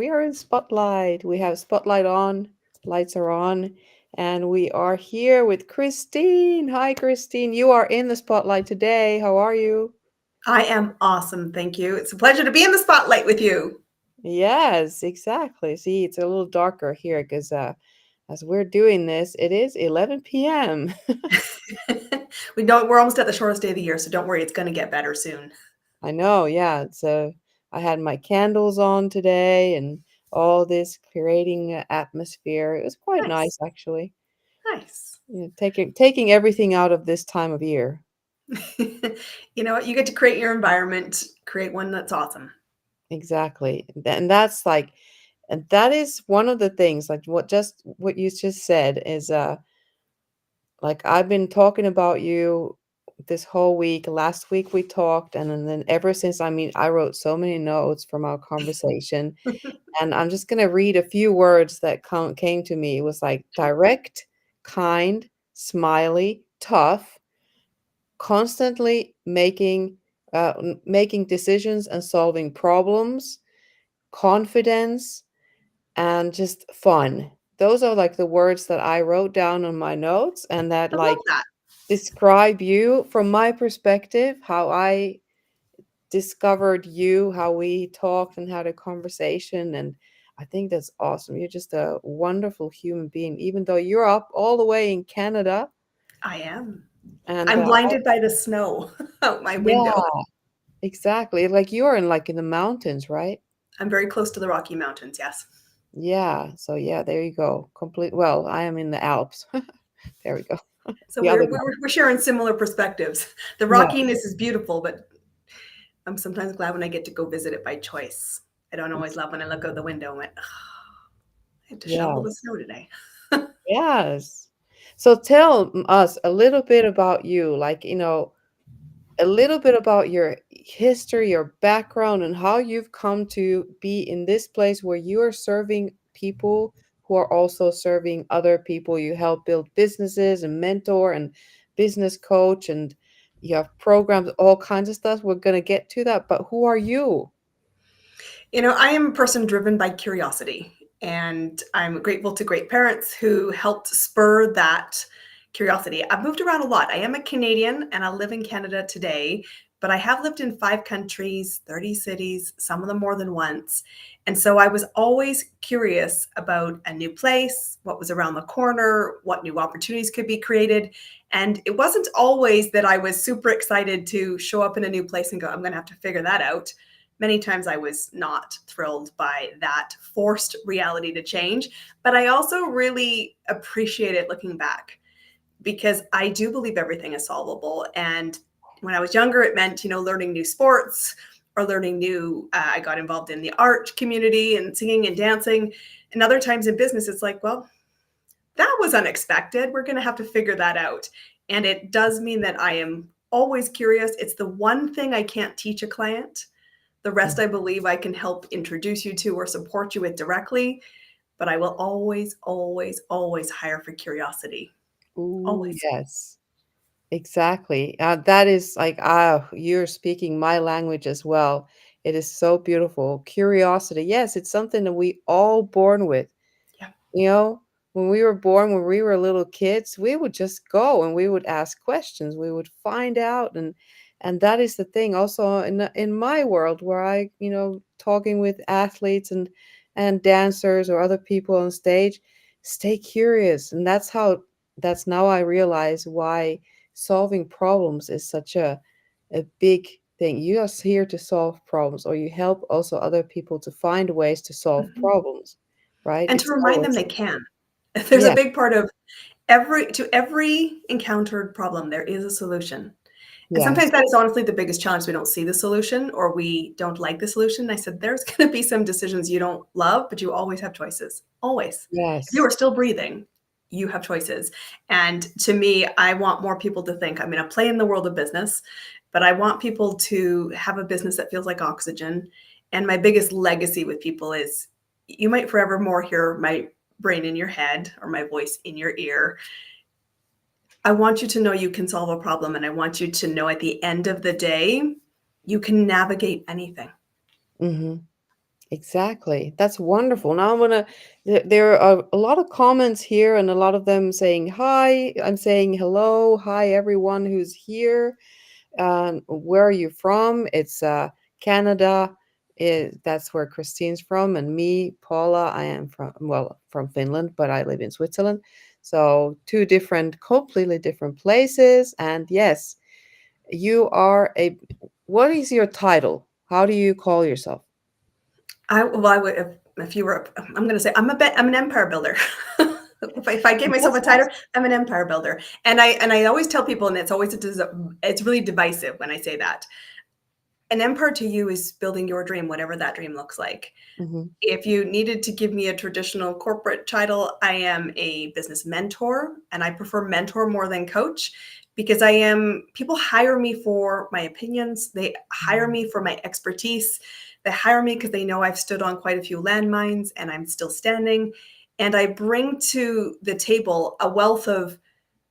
We are in Spotlight. We have Spotlight on, lights are on, and we are here with Christine. Hi, Christine. You are in the Spotlight today. How are you? I am awesome. Thank you. It's a pleasure to be in the spotlight with you. Yes, exactly. See, it's a little darker here because as we're doing this, it is 11 p.m. We're almost at the shortest day of the year, so don't worry, it's going to get better soon. I know, yeah. I had my candles on today and all this creating atmosphere. It was quite Nice. nice, actually. Nice. Taking everything out of this time of year. You know what? You get to create your environment, create one that's awesome. Exactly. And that's like and that is one of the things like what you just said is like I've been talking about you this whole week. Last week we talked and then ever since I wrote so many notes from our conversation and I'm just going to read a few words that came to me. It was like direct, kind, smiley, tough, constantly making decisions and solving problems, confidence, and just fun. Those are like the words that I wrote down on my notes and that I love like that. describe you from my perspective, how I discovered you, how we talked and had a conversation. And I think that's awesome. You're just a wonderful human being, even though you're up all the way in Canada. I am. And I'm blinded by the snow out my yeah, window. exactly. Like you're in like in the mountains, right? I'm very close to the Rocky Mountains, yes. Yeah. So yeah, there you go. Complete. Well, I am in the Alps. There we go. So The other we're sharing similar perspectives. The one. rockiness is beautiful, but I'm sometimes glad when I get to go visit it by choice. I don't always love when I look out the window and went, oh, I have to shovel Yeah. the snow today. Yes. So tell us a little bit about you, like, a little bit about your history, your background, and how you've come to be in this place where you are serving people who are also serving other people. You help build businesses and mentor and business coach, and you have programs, all kinds of stuff. We're going to get to that, but who are you? You know, I am a person driven by curiosity, and I'm grateful to great parents who helped spur that curiosity. I've moved around a lot. I am a Canadian and I live in Canada today, but I have lived in 5 countries, 30 cities, some of them more than once. And so I was always curious about a new place, what was around the corner, what new opportunities could be created. And it wasn't always that I was super excited to show up in a new place and go, I'm going to have to figure that out. Many times I was not thrilled by that forced reality to change, but I also really appreciate it looking back because I do believe everything is solvable. And when I was younger, it meant, learning new sports or learning I got involved in the art community and singing and dancing. And other times in business, it's like, well, that was unexpected. We're going to have to figure that out. And it does mean that I am always curious. It's the one thing I can't teach a client. The rest, I believe I can help introduce you to or support you with directly, but I will always, always, always hire for curiosity. Ooh, Always. yes. Exactly. That is like, you're speaking my language as well. It is so beautiful. Curiosity. Yes, it's something that we all born with. Yeah. You know, when we were born, when we were little kids, we would just go and we would ask questions. We would find out, and that is the thing. Also, in my world, where talking with athletes and dancers or other people on stage, stay curious, and that's now I realize why solving problems is such a big thing. You are here to solve problems, or you help also other people to find ways to solve Mhm. problems, right? And to It's remind them always they can. There's a yeah, big part of every encountered problem, there is a solution. And yes, sometimes that is honestly the biggest challenge. We don't see the solution or we don't like the solution. I said, there's going to be some decisions you don't love, but you always have choices. Always. If you yes. are still breathing, you have choices. And to me, I want more people to think, I'm going to play in the world of business, but I want people to have a business that feels like oxygen. And my biggest legacy with people is you might forevermore hear my brain in your head or my voice in your ear. I want you to know you can solve a problem. And I want you to know at the end of the day, you can navigate anything. Mhm. Exactly. That's wonderful. Now I'm gonna there are a lot of comments here and a lot of them saying hi. I'm saying hello. Hi everyone who's here. Where are you from? It's Canada. That's where Christine's from, and me, Paula. I am from from Finland, but I live in Switzerland. So two different, completely different places. And yes, you are a. What is your title? How do you call yourself? I would if you were. I'm going to say I'm an empire builder. If I gave myself That's a title, awesome. I'm an empire builder, and I always tell people, and it's always it's really divisive when I say that. An empire to you is building your dream, whatever that dream looks like. Hmm. If you needed to give me a traditional corporate title, I am a business mentor, and I prefer mentor more than coach because people hire me for my opinions. They hire me for my expertise. They hire me because they know I've stood on quite a few landmines and I'm still standing. And I bring to the table a wealth of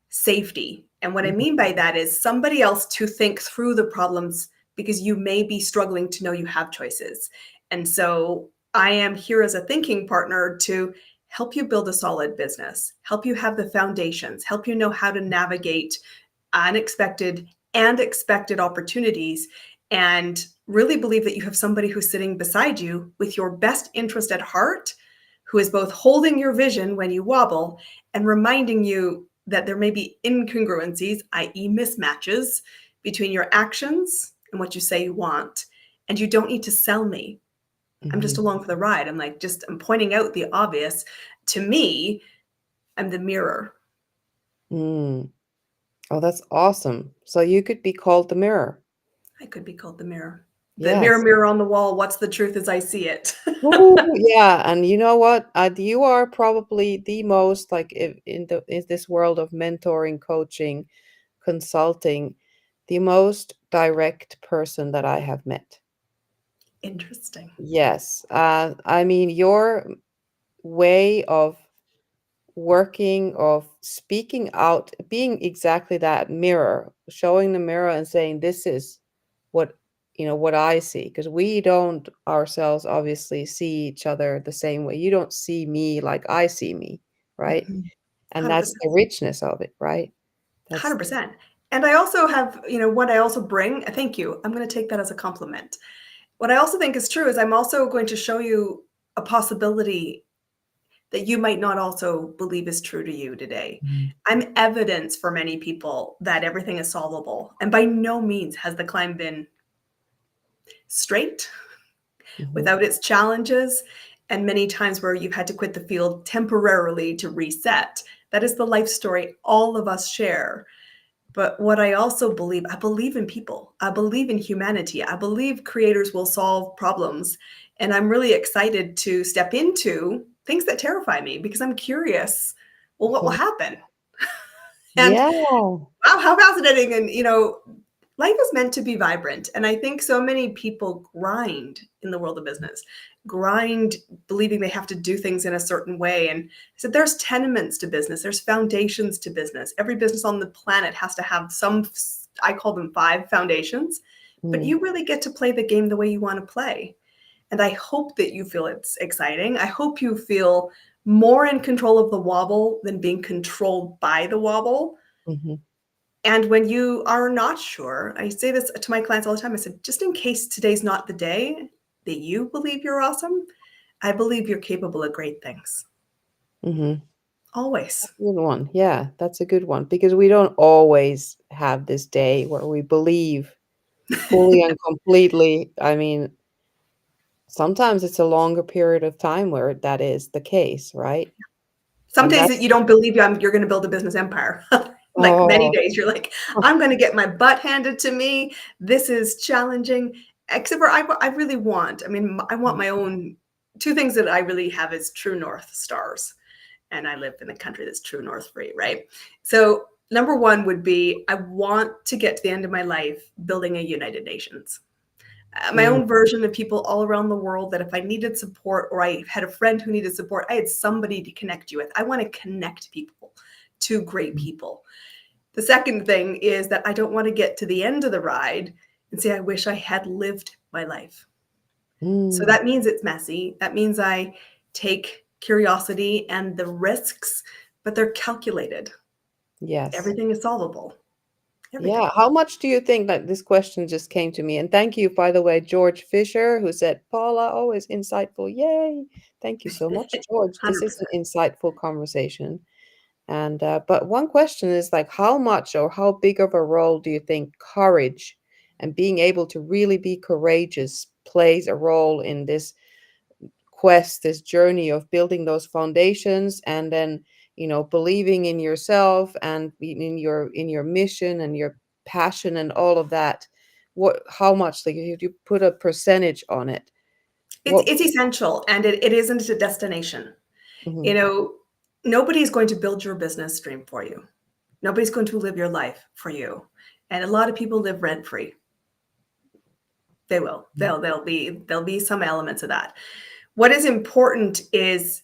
safety. And what I Hmm. mean by that is somebody else to think through the problems because you may be struggling to know you have choices. And so I am here as a thinking partner to help you build a solid business, help you have the foundations, help you know how to navigate unexpected and expected opportunities, and really believe that you have somebody who's sitting beside you with your best interest at heart, who is both holding your vision when you wobble and reminding you that there may be incongruencies, i.e., mismatches between your actions and what you say you want. And you don't need to sell me. I'm just Hmm. along for the ride. I'm pointing out the obvious. To me, I'm the mirror. Mm. Oh, that's awesome. So you could be called the mirror. I could be called the mirror. The mirror, Yes. mirror on the wall, what's the truth as I see it? Ooh, yeah, and you know what? You are probably the most like in this world of mentoring, coaching, consulting, the most direct person that I have met. Interesting. Yes. I mean, your way of working, of speaking out, being exactly that mirror, showing the mirror and saying, this is what, what I see. Because we don't ourselves obviously see each other the same way. You don't see me like I see me, right? Mhm. And that's 100%. the richness of it, right? That's 100%. And I also have, what I also bring, thank you. I'm going to take that as a compliment. What I also think is true is I'm also going to show you a possibility that you might not also believe is true to you today. Mm. I'm evidence for many people that everything is solvable. And by no means has the climb been straight Mhm. without its challenges, and many times where you've had to quit the field temporarily to reset. That is the life story all of us share. But what I also believe, I believe in people. I believe in humanity. I believe creators will solve problems. And I'm really excited to step into things that terrify me because I'm curious, well, what will Mhm. happen? And Yeah. wow, how fascinating. And, life is meant to be vibrant. And I think so many people grind in the world of business, grind believing they have to do things in a certain way. And I said, there's tenements to business, there's foundations to business. Every business on the planet has to have some, I call them 5 foundations, but Mm. you really get to play the game the way you want to play. And I hope that you feel it's exciting. I hope you feel more in control of the wobble than being controlled by the wobble. Mhm. And when you are not sure, I say this to my clients all the time. I said, just in case today's not the day that you believe you're awesome, I believe you're capable of great things. Mhm. Always. Good one. Yeah, that's a good one because we don't always have this day where we believe fully and completely. I mean, sometimes it's a longer period of time where that is the case, right? Some And days that that's you don't believe you're going to build a business empire. Like many oh, days, you're like, I'm going to get my butt handed to me. This is challenging. Except for I really want, I want my own. Two things that I really have is true north stars. And I live in a country that's true north free, right? So number one would be I want to get to the end of my life building a United Nations. My mm, own version of people all around the world that if I needed support or I had a friend who needed support, I had somebody to connect you with. I want to connect people to great mm, people. The second thing is that I don't want to get to the end of the ride and say, I wish I had lived my life. So Mm, that means it's messy. That means I take curiosity and the risks, but they're calculated. yes. Everything is solvable. Everything. Yeah. How much do you think that this question just came to me? And thank you, by the way, George Fisher, who said, Paula, always insightful. Yay. Thank you so much, George. This is 100%. an insightful conversation. And but one question is like, how much or how big of a role do you think courage and being able to really be courageous plays a role in this quest, this journey of building those foundations and then, believing in yourself and in your mission and your passion and all of that. What, how much, like if you put a percentage on it, It's what? it's essential, and it isn't a destination. You Mhm, know, nobody's going to build your business dream for you. Nobody's going to live your life for you. And a lot of people live rent free. They will. mhm, There'll be some elements of that. What is important is,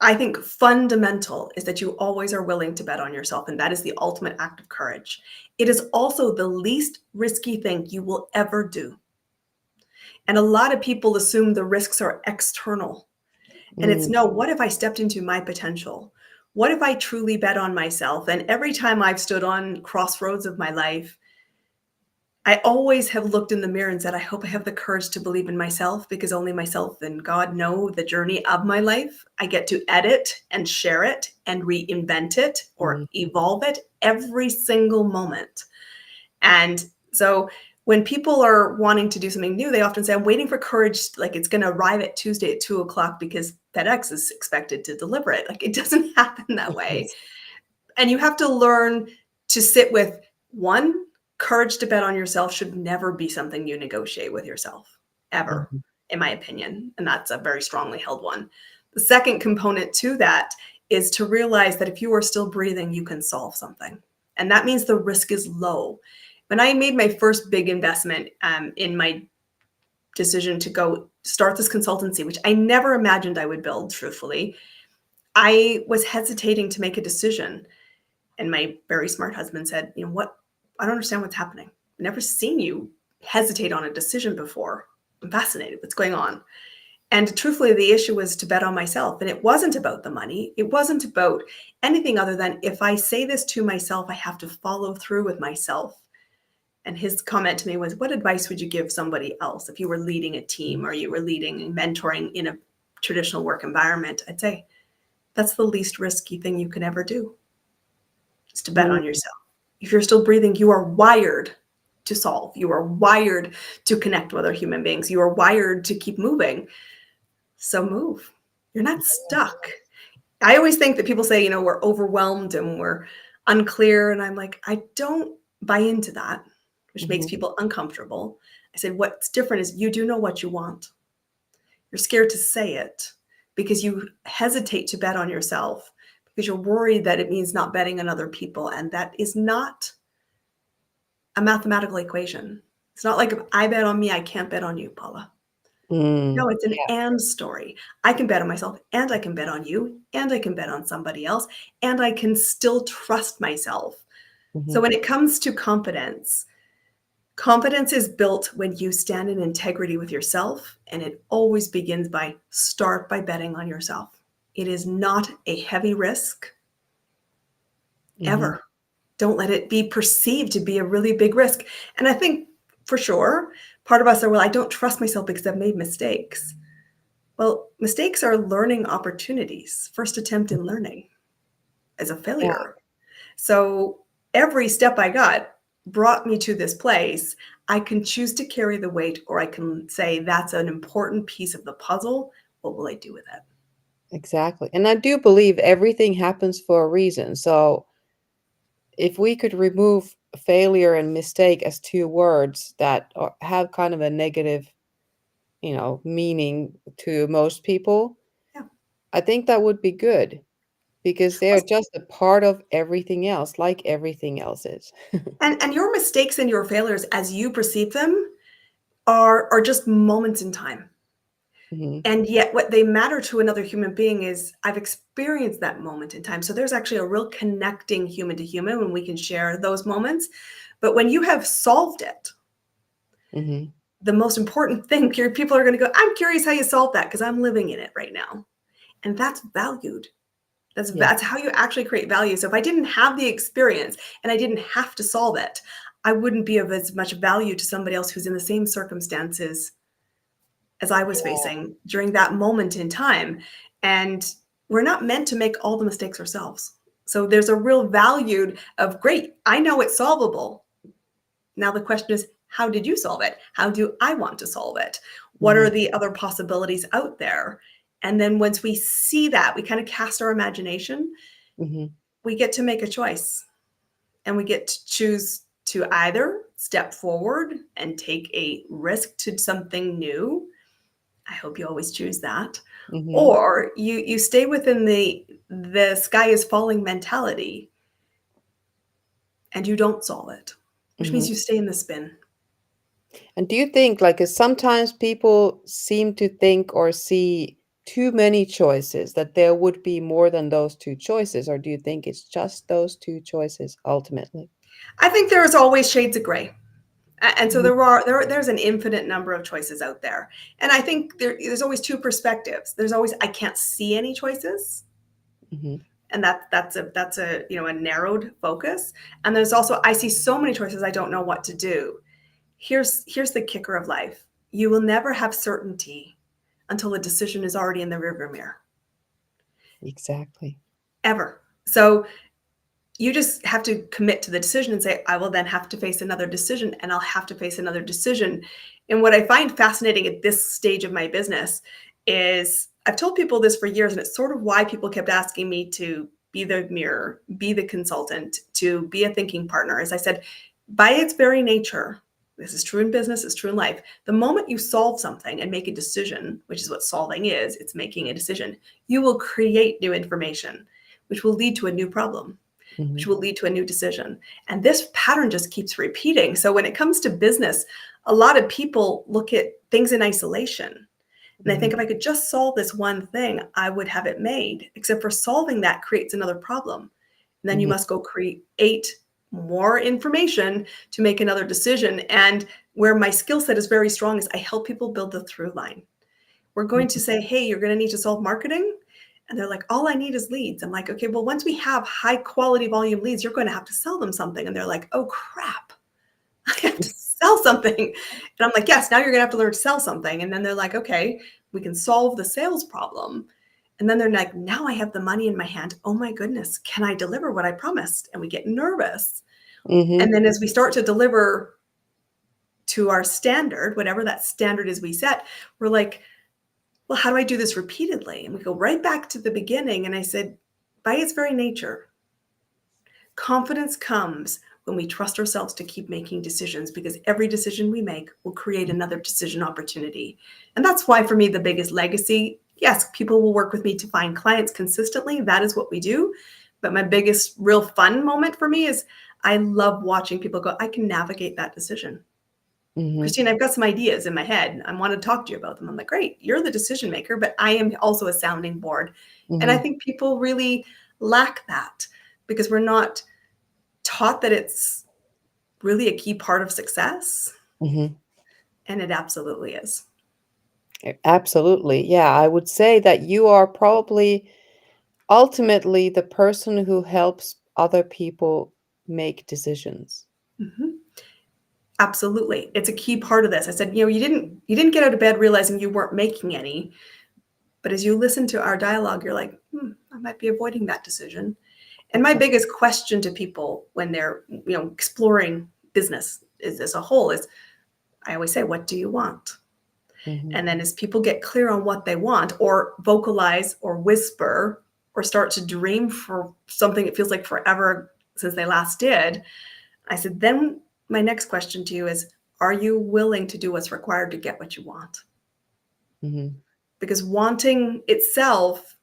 I think fundamental is that you always are willing to bet on yourself, and that is the ultimate act of courage. It is also the least risky thing you will ever do. And a lot of people assume the risks are external. And it's mm, no, what if I stepped into my potential? What if I truly bet on myself? And every time I've stood on crossroads of my life, I always have looked in the mirror and said, I hope I have the courage to believe in myself, because only myself and God know the journey of my life. I get to edit and share it and reinvent it or mhm, evolve it every single moment. And so when people are wanting to do something new, they often say, I'm waiting for courage, like it's going to arrive at Tuesday at 2 o'clock because FedEx is expected to deliver it. Like it doesn't happen that way. yes, And you have to learn to sit with one, courage to bet on yourself should never be something you negotiate with yourself, ever, mhm, in my opinion. And that's a very strongly held one. The second component to that is to realize that if you are still breathing, you can solve something. And that means the risk is low. When I made my first big investment in my decision to go start this consultancy, which I never imagined I would build, truthfully, I was hesitating to make a decision. And my very smart husband said, you know what? I don't understand what's happening. I've never seen you hesitate on a decision before. I'm fascinated. What's going on? And truthfully, the issue was to bet on myself. And it wasn't about the money. It wasn't about anything other than, if I say this to myself, I have to follow through with myself. And his comment to me was, what advice would you give somebody else if you were leading a team or you were leading and mentoring in a traditional work environment? I'd say, that's the least risky thing you can ever do, is to bet mm, on yourself. If you're still breathing, you are wired to solve. You are wired to connect with other human beings. You are wired to keep moving. So move. You're not stuck. I always think that people say, we're overwhelmed and we're unclear. And I'm like, I don't buy into that, which makes mhm, people uncomfortable. I said, what's different is you do know what you want. You're scared to say it because you hesitate to bet on yourself, because you're worried that it means not betting on other people. And that is not a mathematical equation. It's not like, if I bet on me, I can't bet on you, Paula. mm, No, it's an yeah, and story. I can bet on myself, and I can bet on you, and I can bet on somebody else, and I can still trust myself. So mhm, when it comes to competence, competence is built when you stand in integrity with yourself, and it always begins by start by betting on yourself. It is not a heavy risk mhm, ever. Don't let it be perceived to be a really big risk. And I think for sure, part of us are, well, I don't trust myself because I've made mistakes. Well, mistakes are learning opportunities. First attempt in learning is a yeah. failure. So every step I got brought me to this place. I can choose to carry the weight, or I can say, that's an important piece of the puzzle. What will I do with it? Exactly. And I do believe everything happens for a reason. So if we could remove failure and mistake as two words that have kind of a negative, meaning to most people, Yeah. I think that would be good because they are just a part of everything else, like everything else is. And your mistakes and your failures, as you perceive them, are just moments in time. Mhm, And yet what they matter to another human being is, I've experienced that moment in time. So there's actually a real connecting human to human when we can share those moments. But when you have solved it, mhm, the most important thing, people are going to go, I'm curious how you solved that because I'm living in it right now. And that's valued. Yeah. That's how you actually create value. So if I didn't have the experience and I didn't have to solve it, I wouldn't be of as much value to somebody else who's in the same circumstances as I was Yeah. facing during that moment in time. And we're not meant to make all the mistakes ourselves. So there's a real value of, great, I know it's solvable. Now the question is, how did you solve it? How do I want to solve it? What Mhm. are the other possibilities out there? And then once we see that, we kind of cast our imagination, Mhm. we get to make a choice, and we get to choose to either step forward and take a risk to something new. I hope you always choose that. Mhm. Or you stay within the sky is falling mentality and you don't solve it, which means Mhm. you stay in the spin. And do you think, like, 'cause sometimes people seem to think or see too many choices, that there would be more than those 2 choices, or do you think it's just those 2 choices ultimately? I think there is always shades of gray. And so Mhm. there's an infinite number of choices out there. And I think there's always two perspectives. There's always, I can't see any choices, Mhm. and that's a a narrowed focus. And there's also, I see so many choices, I don't know what to do. Here's the kicker of life. You will never have certainty until a decision is already in the rearview mirror, Exactly. ever. So you just have to commit to the decision and say, I will then have to face another decision, and I'll have to face another decision. And what I find fascinating at this stage of my business is, I've told people this for years, and it's sort of why people kept asking me to be the mirror, be the consultant, to be a thinking partner. As I said, by its very nature, this is true in business, it's true in life. The moment you solve something and make a decision, which is what solving is, it's making a decision, you will create new information, which will lead to a new problem, which Mhm. will lead to a new decision. And this pattern just keeps repeating. So when it comes to business, a lot of people look at things in isolation. And I think, Mhm. if I could just solve this one thing, I would have it made. Except for solving that creates another problem. And then you Mhm. must go create more information to make another decision. And where my skill set is very strong is I help people build the through line. We're going to Mhm. say, hey, you're going to need to solve marketing. And they're like, all I need is leads. I'm like, okay, well, once we have high quality volume leads, you're going to have to sell them something. And they're like, oh, crap, I have to sell something. And I'm like, yes, now you're going to have to learn to sell something. And then they're like, okay, we can solve the sales problem. And then they're like, now I have the money in my hand. Oh my goodness, can I deliver what I promised? And we get nervous. And Mhm. then as we start to deliver to our standard, whatever that standard is we set, we're like, well, how do I do this repeatedly? And we go right back to the beginning. And I said, by its very nature, confidence comes when we trust ourselves to keep making decisions, because every decision we make will create another decision opportunity. And that's why, for me, the biggest legacy, yes, people will work with me to find clients consistently. That is what we do. But my biggest real fun moment for me is, I love watching people go, I can navigate that decision. Mhm. Christine, I've got some ideas in my head. I want to talk to you about them. I'm like, great, you're the decision maker, but I am also a sounding board. And I Mhm. think people really lack that because we're not taught that it's really a key part of success. Mhm. And it absolutely is. Absolutely. Yeah, I would say that you are probably ultimately the person who helps other people make decisions. Mhm. Absolutely. It's a key part of this. I said, you didn't get out of bed realizing you weren't making any, but as you listen to our dialogue, you're like, I might be avoiding that decision. And my Exactly. biggest question to people when they're, exploring business is, as a whole, is, I always say, what do you want? Mhm. And then as people get clear on what they want, or vocalize or whisper or start to dream for something it feels like forever since they last did, I said, then my next question to you is, are you willing to do what's required to get what you want? Mhm. Because wanting itself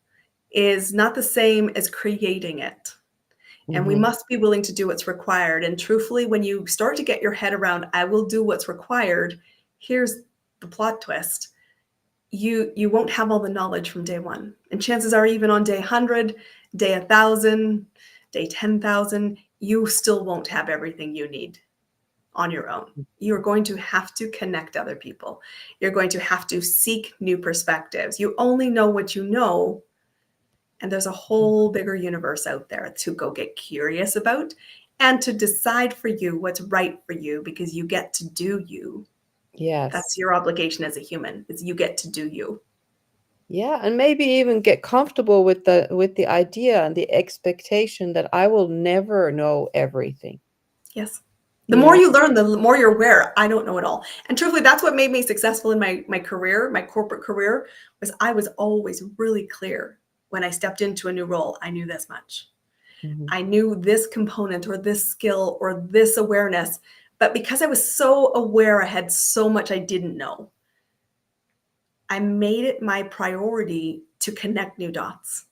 is not the same as creating it. And we Mhm. must be willing to do what's required. And truthfully, when you start to get your head around, I will do what's required, here's the plot twist. You won't have all the knowledge from day one. And chances are, even on day 100, day 1,000, day 10,000, you still won't have everything you need. on your own. You're going to have to connect other people. You're going to have to seek new perspectives. You only know what you know, and there's a whole bigger universe out there to go get curious about and to decide for you what's right for you, because you get to do you. That's Yes. your obligation as a human, is you get to do you. Yeah, and maybe even get comfortable with the idea and the expectation that I will never know everything, Yes. The you more know? you learn, the more you're aware, I don't know it all. And truthfully, that's what made me successful in my career, my corporate career, was I was always really clear when I stepped into a new role. I knew this much. Mhm, I knew this component or this skill or this awareness. But because I was so aware, I had so much I didn't know. I made it my priority to connect new dots,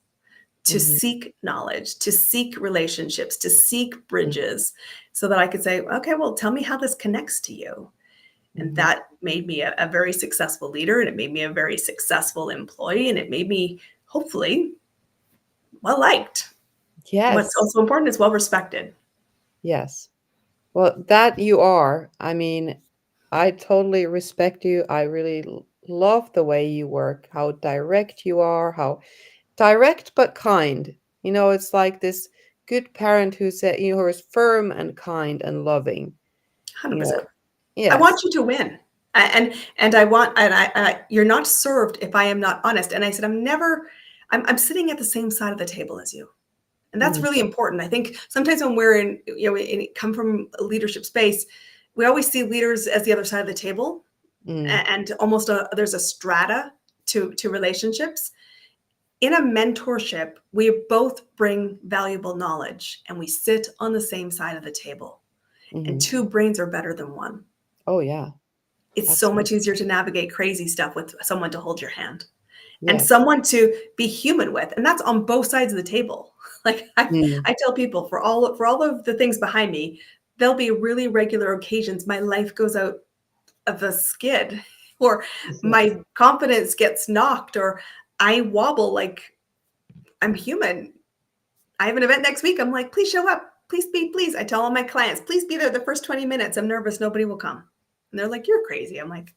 to mhm, seek knowledge, to seek relationships, to seek mm, bridges, so that I could say, okay, well, tell me how this connects to you. And mhm. that made me a very successful leader, and it made me a very successful employee, and it made me, hopefully, well liked. What's Yes, also important is well respected. yes. Well, that you are. I mean, I totally respect you. I really love the way you work, how direct you are, how direct but kind. You know, it's like this good parent who said, you know, who is firm and kind and loving, you know. 100%. I want Yes. you to win. And I want, and you're not served if I am not honest. And I said, I'm sitting at the same side of the table as you. And that's Mhm, really important. I think sometimes when we're in, come from a leadership space, we always see leaders as the other side of the table, mm, and almost there's a strata to relationships. In a mentorship, we both bring valuable knowledge, and we sit on the same side of the table. And mhm. two brains are better than one. Oh, yeah, It's so absolutely. much easier to navigate crazy stuff with someone to hold your hand and Yes. someone to be human with, and that's on both sides of the table. Like Mm, I tell people, for all of the things behind me, there'll be really regular occasions my life goes out of a skid, or yes. my confidence gets knocked, or I wobble. Like, I'm human. I have an event next week. I'm like, please show up. Please be, please. I tell all my clients, please be there the first 20 minutes. I'm nervous. Nobody will come. And they're like, you're crazy. I'm like,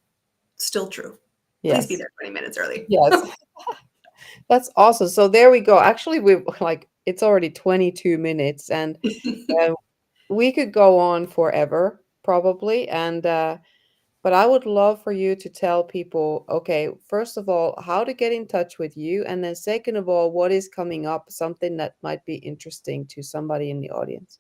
still true. Please be Yes. there 20 minutes early. Yes. That's awesome. So there we go. Actually, we like it's already 22 minutes and uh, we could go on forever probably and but I would love for you to tell people, okay, first of all, how to get in touch with you and then second of all, what is coming up, something that might be interesting to somebody in the audience.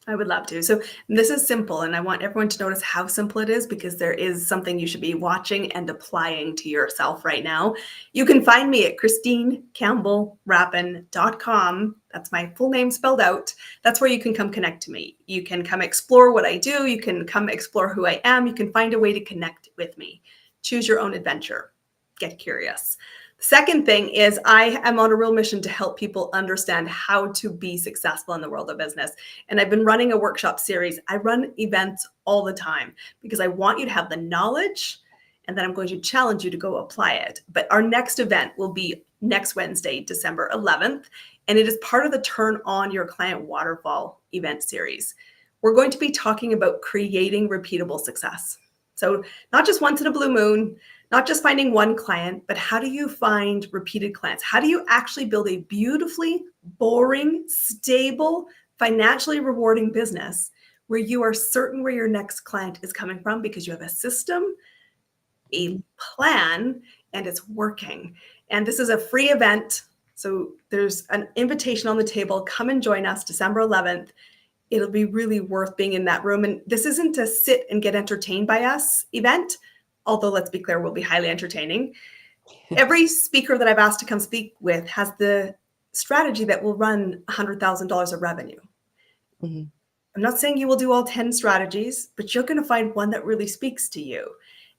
I would love to. So this is simple, and I want everyone to notice how simple it is, because there is something you should be watching and applying to yourself right now. You can find me at ChristineCampbellRapin.com. That's my full name spelled out. That's where you can come connect to me. You can come explore what I do. You can come explore who I am. You can find a way to connect with me. Choose your own adventure. Get curious. Second thing is, I am on a real mission to help people understand how to be successful in the world of business. And I've been running a workshop series. I run events all the time because I want you to have the knowledge, and then I'm going to challenge you to go apply it. But our next event will be next Wednesday, December 11th, and it is part of the Turn On Your Client Waterfall event series. We're going to be talking about creating repeatable success. So, not just once in a blue moon, not just finding one client, but how do you find repeated clients? How do you actually build a beautifully boring, stable, financially rewarding business where you are certain where your next client is coming from because you have a system, a Mhm. plan, and it's working? And this is a free event. So there's an invitation on the table. Come and join us December 11th. It'll be really worth being in that room. And this isn't a sit and get entertained by us event, although let's be clear, we'll be highly entertaining. Every speaker that I've asked to come speak with has the strategy that will run $100,000 of revenue. Mhm. I'm not saying you will do all 10 strategies, but you're going to find one that really speaks to you.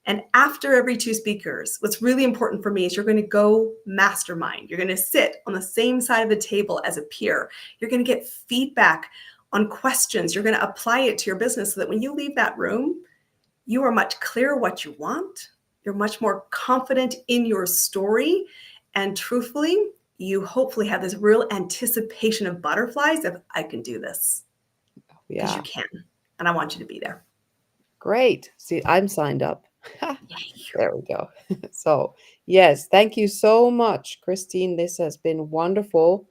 And after every two speakers, what's really important for me is you're going to go mastermind. You're going to sit on the same side of the table as a peer. You're going to get feedback on questions. You're going to apply it to your business so that when you leave that room, you are much clearer what you want. You're much more confident in your story. And truthfully, you hopefully have this real anticipation of butterflies of, I can do this, because you Yeah. can. And I want you to be there. Great. See, I'm signed up. Yay. There we go. So, yes, thank you so much, Christine. This has been wonderful.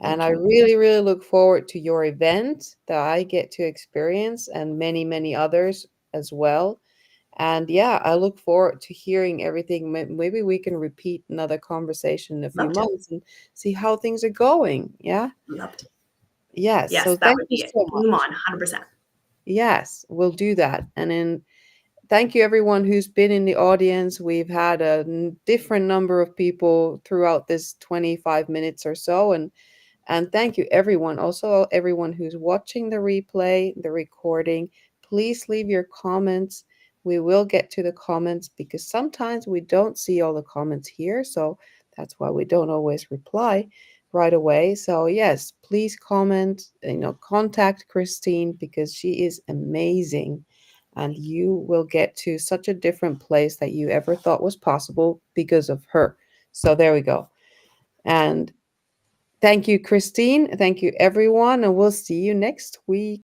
And Thank I you. really, really look forward to your event that I get to experience and many, many others as well. And yeah, I look forward to hearing everything. Maybe we can repeat another conversation in a few Love to. months and see how things are going. Yeah. Love to. Yes. Yes, So that thank would you be it. so Bring them much. on 100%. Yes, we'll do that. And then thank you everyone who's been in the audience. We've had a different number of people throughout this 25 minutes or so. And thank you, everyone. Also, everyone who's watching the replay, the recording, please leave your comments. We will get to the comments because sometimes we don't see all the comments here. So that's why we don't always reply right away. So, yes, please comment, contact Christine because she is amazing. And you will get to such a different place that you ever thought was possible because of her. So, there we go. And thank you, Christine. Thank you, everyone. And we'll see you next week.